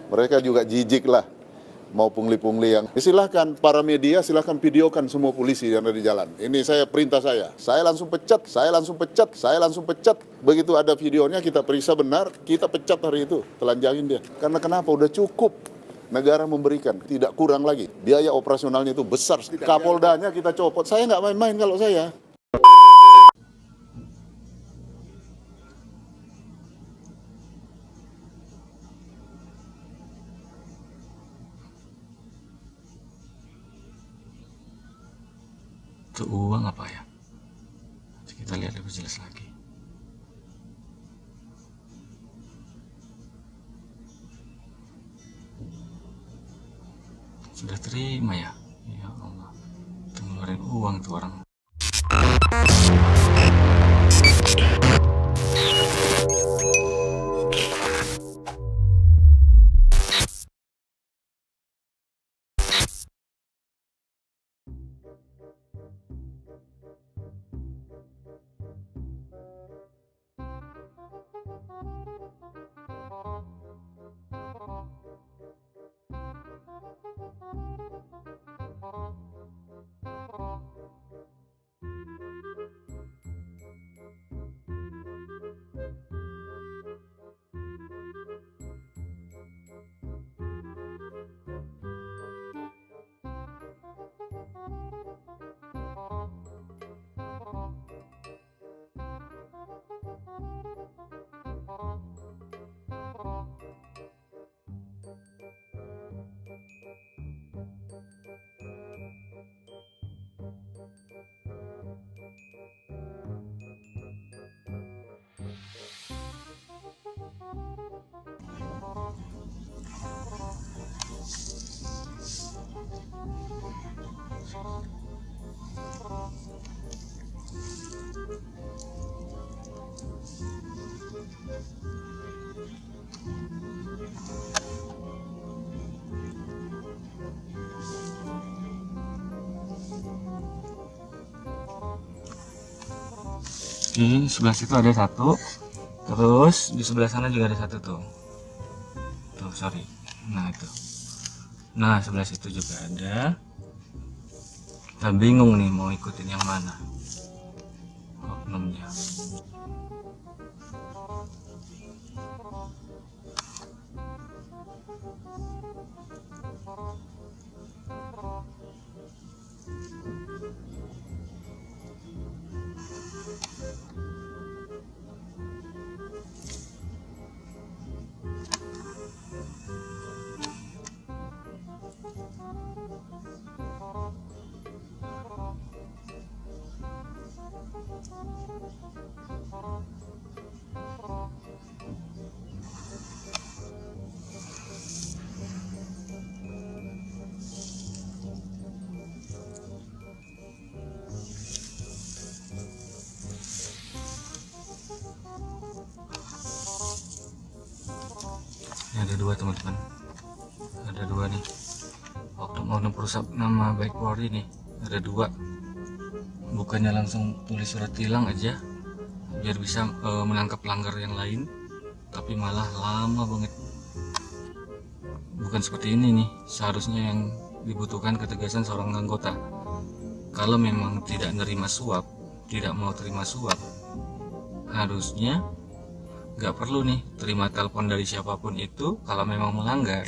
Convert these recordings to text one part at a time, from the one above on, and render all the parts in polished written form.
Mereka juga jijik lah, mau pungli-pungli yang... Silahkan para media, silahkan videokan semua polisi yang ada di jalan. Ini perintah saya langsung pecat, saya langsung pecat. Begitu ada videonya kita periksa benar, kita pecat hari itu, telanjangin dia. Karena kenapa? Udah cukup. Negara memberikan, tidak kurang lagi. Biaya operasionalnya itu besar. Kapoldanya kita copot, saya nggak main-main kalau saya. Itu uang apa ya? Nanti kita lihat lebih jelas lagi. Sudah terima ya? Ya Allah, itu ngeluarin uang tuh orang. Di sebelah situ ada satu, terus di sebelah sana juga ada satu tuh. Tuh, sorry. Nah itu. Nah sebelah situ juga ada. Kita bingung nih mau ikutin yang mana oknumnya. Ini ada dua teman-teman, ada dua nih oknum perusak nama baik Polri nih, ada dua. Bukannya langsung tulis surat tilang aja biar bisa menangkap pelanggar yang lain, tapi malah lama banget. Bukan seperti ini nih, seharusnya yang dibutuhkan ketegasan seorang anggota. Kalau memang tidak nerima suap, tidak mau terima suap, harusnya nggak perlu nih terima telepon dari siapapun itu. Kalau memang melanggar,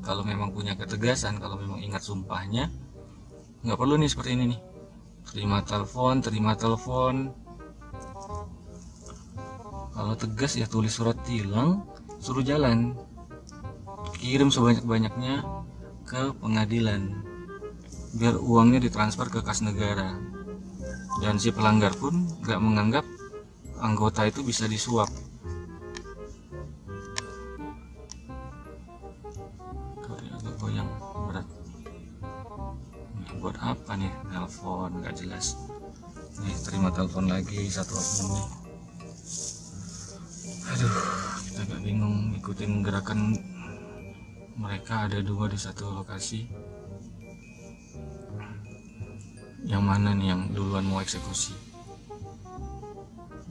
kalau memang punya ketegasan, kalau memang ingat sumpahnya, nggak perlu nih seperti ini nih, terima telepon. Kalau tegas ya tulis surat tilang, suruh jalan, kirim sebanyak-banyaknya ke pengadilan biar uangnya ditransfer ke kas negara, dan si pelanggar pun nggak menganggap anggota itu bisa disuap. Agak goyang berat. Buat apa nih telepon nggak jelas. Nih terima telepon lagi satu oknum nih. Aduh, kita agak bingung ikutin gerakan mereka. Ada dua di satu lokasi. Yang mana nih yang duluan mau eksekusi?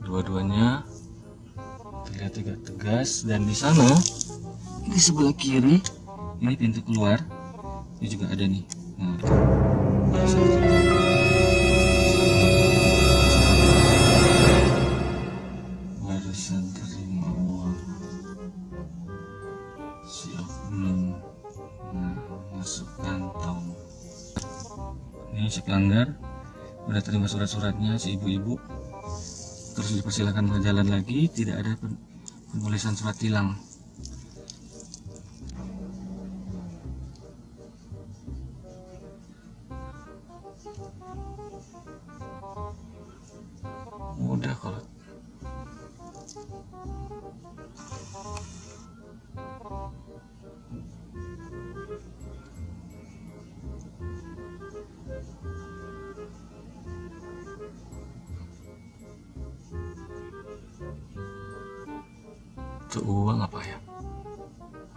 Dua-duanya terlihat juga tegas. Dan di sana, di sebelah kiri, ini pintu keluar, ini juga ada nih. Nah, itu barisan terima uang si oknum. Nah, masuk kantong. Ini si pelanggar udah terima surat-suratnya, si ibu-ibu. Terus dipersilakan berjalan lagi, tidak ada penulisan surat tilang. Mudah kalau itu uang apa ya?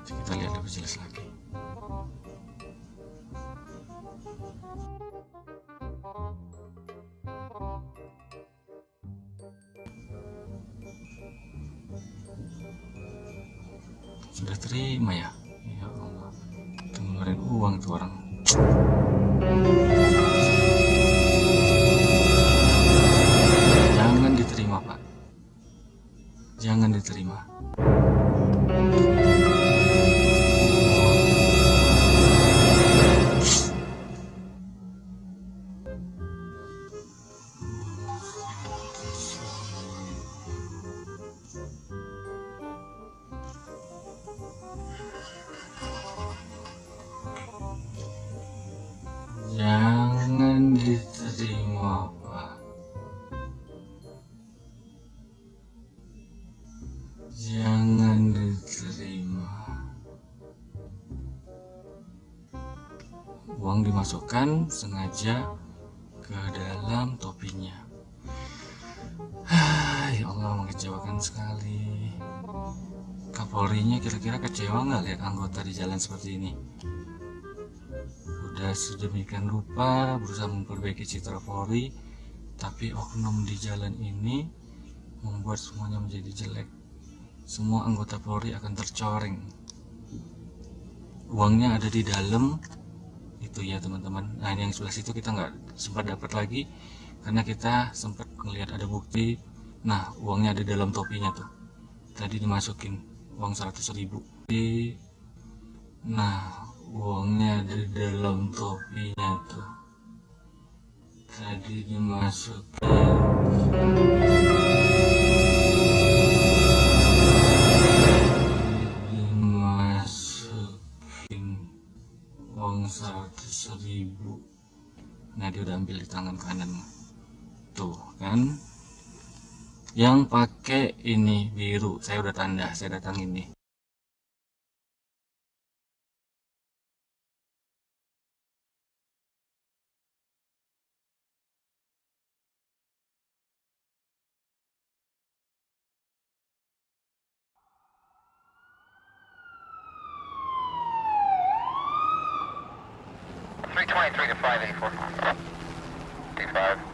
Kita lihat lebih jelas lagi. Sudah terima ya? Ya Allah, itu ngeluarin uang tuh orang. Jangan diterima, Pak. Jangan diterima. Jangan diterima, Pak. Jangan diterima. Uang dimasukkan sengaja ke dalam topinya. Ya Allah, mengecewakan sekali. Kapolrinya kira-kira kecewa nggak lihat anggota di jalan seperti ini? Udah sedemikian rupa berusaha memperbaiki citra Polri, tapi oknum di jalan ini membuat semuanya menjadi jelek. Semua anggota Polri akan tercoreng. Uangnya ada di dalam itu ya teman-teman. Nah, yang sebelah situ kita nggak sempat dapat lagi karena kita sempat melihat ada bukti. Nah, uangnya ada di dalam topinya tuh. Tadi dimasukin uang 100.000. Nah, uangnya ada di dalam topinya tuh. Tadi dimasukin. Uang 100.000. Nah, dia udah ambil di tangan kanan tuh kan, yang pakai ini biru. Saya udah tanda, saya datangin nih. Three to 584. 35.